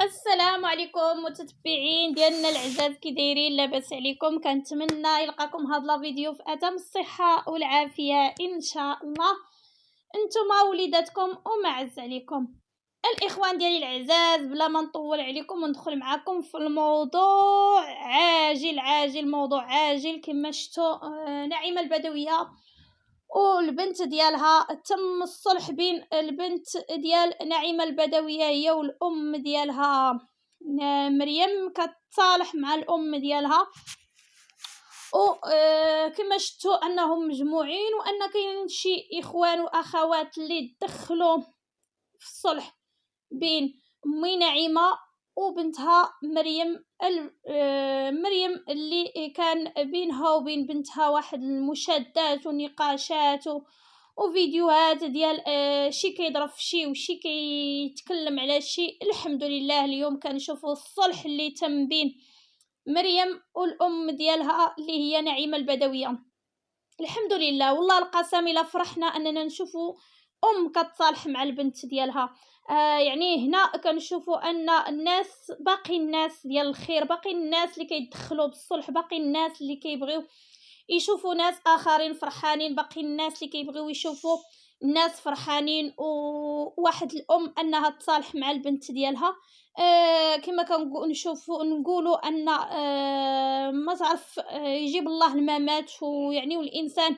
السلام عليكم متتبعين ديالنا العزاز، كي دايرين؟ لاباس عليكم؟ كنتمنى يلقاكم هذا لا فيديو في اتم الصحه والعافيه ان شاء الله، نتوما وليداتكم ومعز عليكم. الاخوان ديالي العزاز، بلا ما نطول عليكم وندخل معكم في الموضوع عاجل موضوع عاجل. كما شفتوا نعيمه البدويه والبنت ديالها تم الصلح بين البنت ديال نعيمة البدوية هي والأم ديالها مريم، كتصالح مع الأم ديالها. وكما شفتوا أنهم مجموعين، وأن كاين شي إخوان وأخوات اللي دخلوا في الصلح بين أمي نعيمة وبنتها مريم. مريم اللي كان بينها وبين بنتها واحد المشادات ونقاشات وفيديوهات ديال شي كيضرب في شي وشي كيتكلم على شي. الحمد لله اليوم كنشوفوا الصلح اللي تم بين مريم والام ديالها اللي هي نعيمه البدويه. الحمد لله، والله القسم الا فرحنا اننا نشوفوا ام كتصالح مع البنت ديالها. يعني هنا كنشوفوا ان الناس، باقي الناس ديال الخير، باقي الناس اللي كيدخلوا بالصلح، باقي الناس اللي كيبغيو يشوفوا ناس اخرين فرحانين، باقي الناس اللي كيبغيو يشوفوا الناس فرحانين وواحد الام انها تصالح مع البنت ديالها. كما كنشوفوا نقولوا ان ما تعرف يجيب الله الممات، ويعني والانسان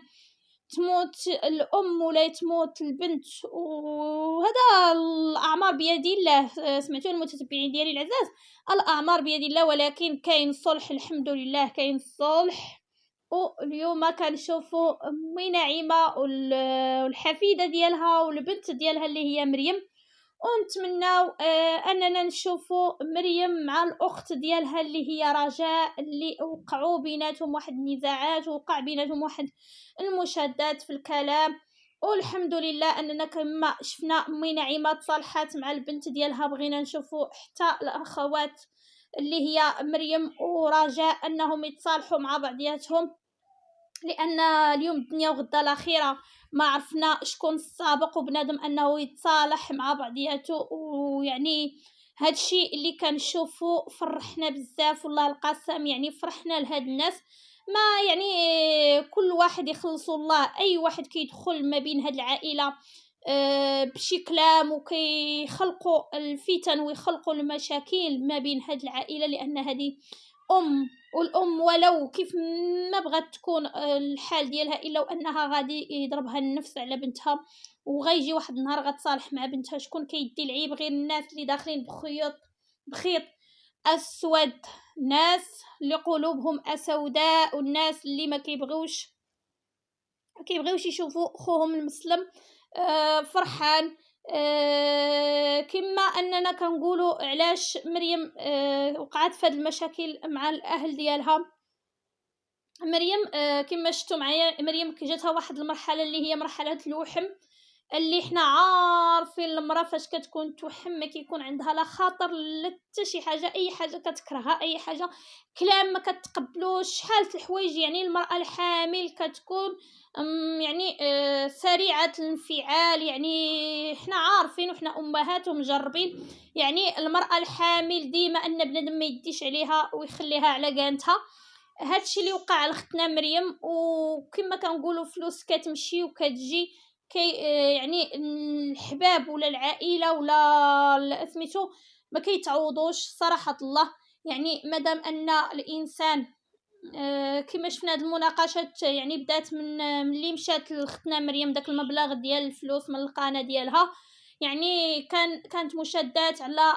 تموت الام ولا تموت البنت، وهذا الاعمار بيد الله. سمعتوا المتتبعين ديالي العزاز، الاعمار بيد الله، ولكن كاين صلح. الحمد لله كاين صلح. واليوم كنشوفوا امي نعيمه والحفيده ديالها والبنت ديالها اللي هي مريم، ونتمناو اننا نشوفوا مريم مع الاخت ديالها اللي هي رجاء، اللي وقعوا بيناتهم واحد النزاعات، وقع بيناتهم واحد المشادات في الكلام. والحمد لله اننا كما شفنا امي نعيمه تصالحات مع البنت ديالها، بغينا نشوفوا حتى الاخوات اللي هي مريم ورجاء انهم يتصالحوا مع بعضياتهم، لان اليوم الدنيا وغدا الاخره. ما عرفنا شكون السابق وبنادم انه يتصالح مع بعضياته. ويعني هادشي اللي كنشوفو فرحنا بزاف، والله القسم يعني فرحنا لهاد الناس. ما يعني كل واحد يخلصوا الله، اي واحد كيدخل ما بين هاد العائله بشي كلام وكيخلقوا الفتن ويخلقوا المشاكل ما بين هاد العائله، لان هذه ام، والام ولو كيف ما بغات تكون الحال ديالها الا وانها غادي يضربها النفس على بنتها، وغيجي واحد النهار غتصالح مع بنتها. شكون كيدي العيب؟ غير الناس اللي داخلين بخيط اسود، ناس اللي قلوبهم اسوداء، والناس اللي ما كيبغيوش يشوفوا خوهم المسلم فرحان. كما اننا كنقولوا علاش مريم وقعت في هذه المشاكل مع الاهل ديالها. مريم كما شفتوا معايا، مريم جاتها واحد المرحله اللي هي مرحله الوحم، اللي حنا عارفين المراه فاش كتكون توحم ما كيكون عندها لا خاطر لا حتى شي حاجه، اي حاجه كتكرهها، اي حاجه كلام ما كتقبلوش، شحال الحوايج. يعني المراه الحامل كتكون يعني سريعه الانفعال، يعني حنا عارفين وحنا امهات ومجربين. يعني المراه الحامل ديما ان بنادم ما يديش عليها ويخليها على قانتها. هادشي اللي وقع على اختنا مريم. وكما كنقولوا فلوس كتمشي وكتجي، كي يعني الحباب ولا العائله ولا سميتو ما كيتعوضوش صراحه الله. يعني مادام ان الانسان كما شفنا هاد المناقشات، يعني بدات من ملي مشات لختنا مريم داك المبلغ ديال الفلوس من القناه ديالها. يعني كانت مشادات على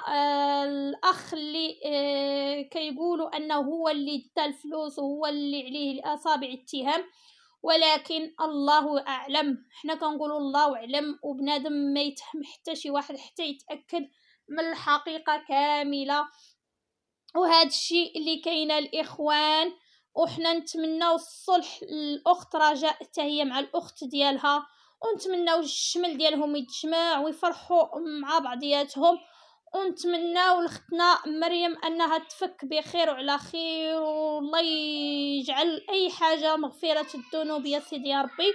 الاخ اللي كيقولوا انه هو اللي دا الفلوس وهو اللي عليه اصابع الاتهام، ولكن الله اعلم. حنا كنقولوا الله اعلم، وبنادم ما يتهم حتى شي واحد حتى يتاكد من الحقيقه كامله. وهذا الشيء اللي كاينه الاخوان، وحنا نتمناو الصلح. الاخت رجاء حتى هي مع الاخت ديالها، ونتمناو الشمل ديالهم يتجمع ويفرحوا مع بعضياتهم. ونتمناو لختنا مريم انها تفك بخير وعلى خير، والله يجعل اي حاجه مغفره الذنوب يا سيدي يا ربي.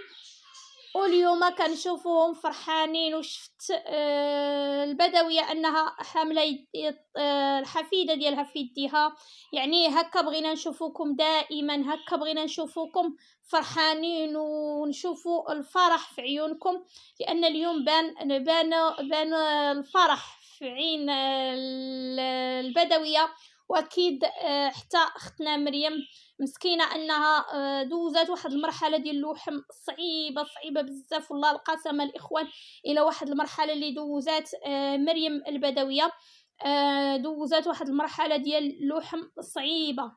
واليوم كنشوفوهم فرحانين. وشفت البدويه انها حامله الحفيده ديالها في يديها. يعني هكا بغينا نشوفوكم دائما، هكا بغينا نشوفوكم فرحانين ونشوفوا الفرح في عيونكم، لان اليوم بان الفرح في عين البدويه. واكيد حتى اختنا مريم مسكينه انها دوزات واحد المرحله ديال اللوحم صعيبه بزاف، والله القسم الاخوان الى واحد المرحله اللي دوزات مريم البدويه. دوزات واحد المرحله ديال اللوحم صعيبه،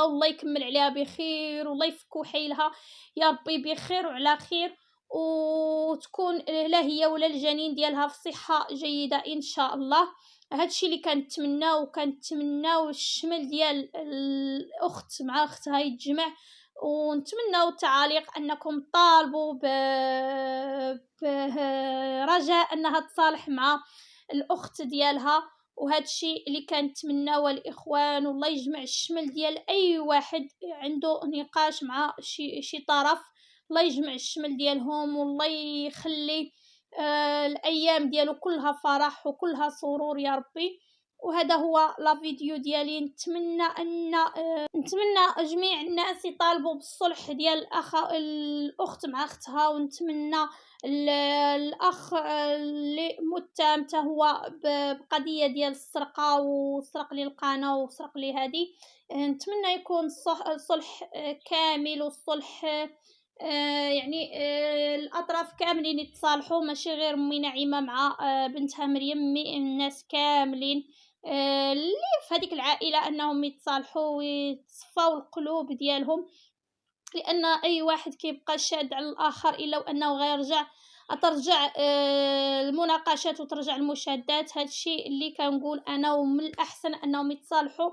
والله يكمل عليها بخير، والله يفكو حيلها يا ربي بخير وعلى خير، وتكون لا هي ولا الجنين ديالها في صحه جيده ان شاء الله. هادشي اللي كنتمناو الشمل ديال الاخت مع اختها يتجمع. ونتمناو التعاليق انكم طالبوا برجاء انها تصالح مع الاخت ديالها. وهادشي اللي كنتمناو الاخوان، والله يجمع الشمل ديال اي واحد عنده نقاش مع شي طرف، الله يجمع الشمل ديالهم، والله يخلي الايام ديالو كلها فرح وكلها سرور يا ربي. وهذا هو لا فيديو ديالي. نتمنى جميع الناس يطالبوا بالصلح ديال الاخت مع اختها. ونتمنى الاخ اللي متهم حتى هو بقضيه ديال السرقه، وسرق لي القناه وسرق لي هذه. نتمنى يكون صلح كامل، والصلح يعني الاطراف كاملين يتصالحوا، ماشي غير امي نعيمه مع بنتها مريم، الناس كاملين اللي في هذيك العائله انهم يتصالحوا ويتصفاو القلوب ديالهم. لان اي واحد كيبقى شاد على الاخر الا وانه غيرجع ترجع المناقشات وترجع المشادات. هادشي اللي كنقول انا، ومن الاحسن انهم يتصالحوا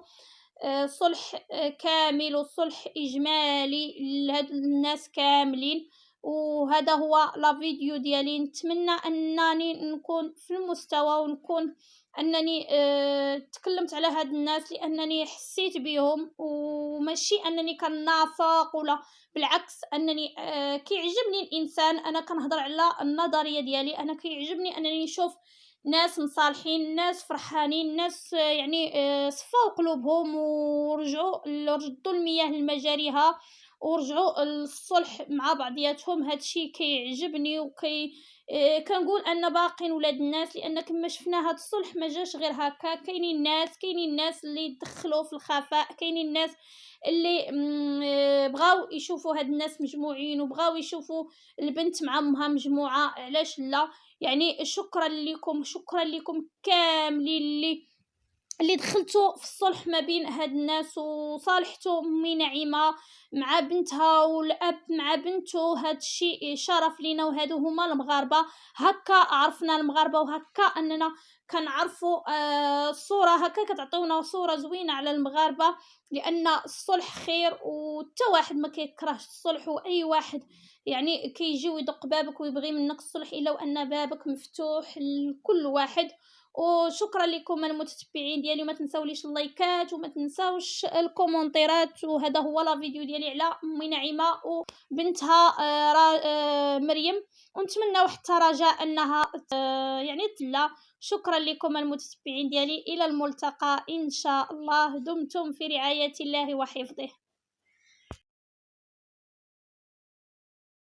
صلح كامل وصلح اجمالي لهاد الناس كاملين. وهذا هو لا فيديو ديالي. نتمنى انني نكون في المستوى، ونكون انني تكلمت على هاد الناس لانني حسيت بهم، وماشي انني كنافق، ولا بالعكس انني كيعجبني الانسان. انا كنهضر على النظريه ديالي، انا كيعجبني انني نشوف ناس مصالحين، ناس فرحانين، ناس يعني صفاو قلوبهم ورجعوا ردوا المياه لمجاريها، ورجعوا الصلح مع بعضياتهم. هادشي كيعجبني، كنقول ان باقين ولاد الناس، لان كما شفنا هاد الصلح ما جاش غير هكا. كاينين الناس اللي دخلوا في الخفاء، كاينين الناس اللي بغاو يشوفوا هاد الناس مجموعين، وبغاو يشوفوا البنت مع امها مجموعه. علاش لا؟ يعني شكرا لكم كاملين اللي دخلتوا في الصلح ما بين هاد الناس، وصالحتوا امي نعيمه مع بنتها والاب مع بنته. هاد الشيء شرف لينا، وهادو هما المغاربه. هكا عرفنا المغاربه، وهكا اننا كنعرفوا الصوره، هكا كتعطيونا صوره زوينه على المغاربه. لان الصلح خير، وتا واحد ما كيكرهش الصلح، واي واحد يعني كيجي ويدق بابك ويبغي منك الصلح الا وان بابك مفتوح لكل واحد. وشكرا لكم المتتبعين ديالي، وما تنساوليش اللايكات، وما تنساوش الكومنتيرات. وهذا هو لا فيديو ديالي على امي نعيمه وبنتها مريم. ونتمنى حتى رجاء انها يعني تلا. شكرا لكم المتتبعين ديالي، الى الملتقى ان شاء الله. دمتم في رعايه الله وحفظه.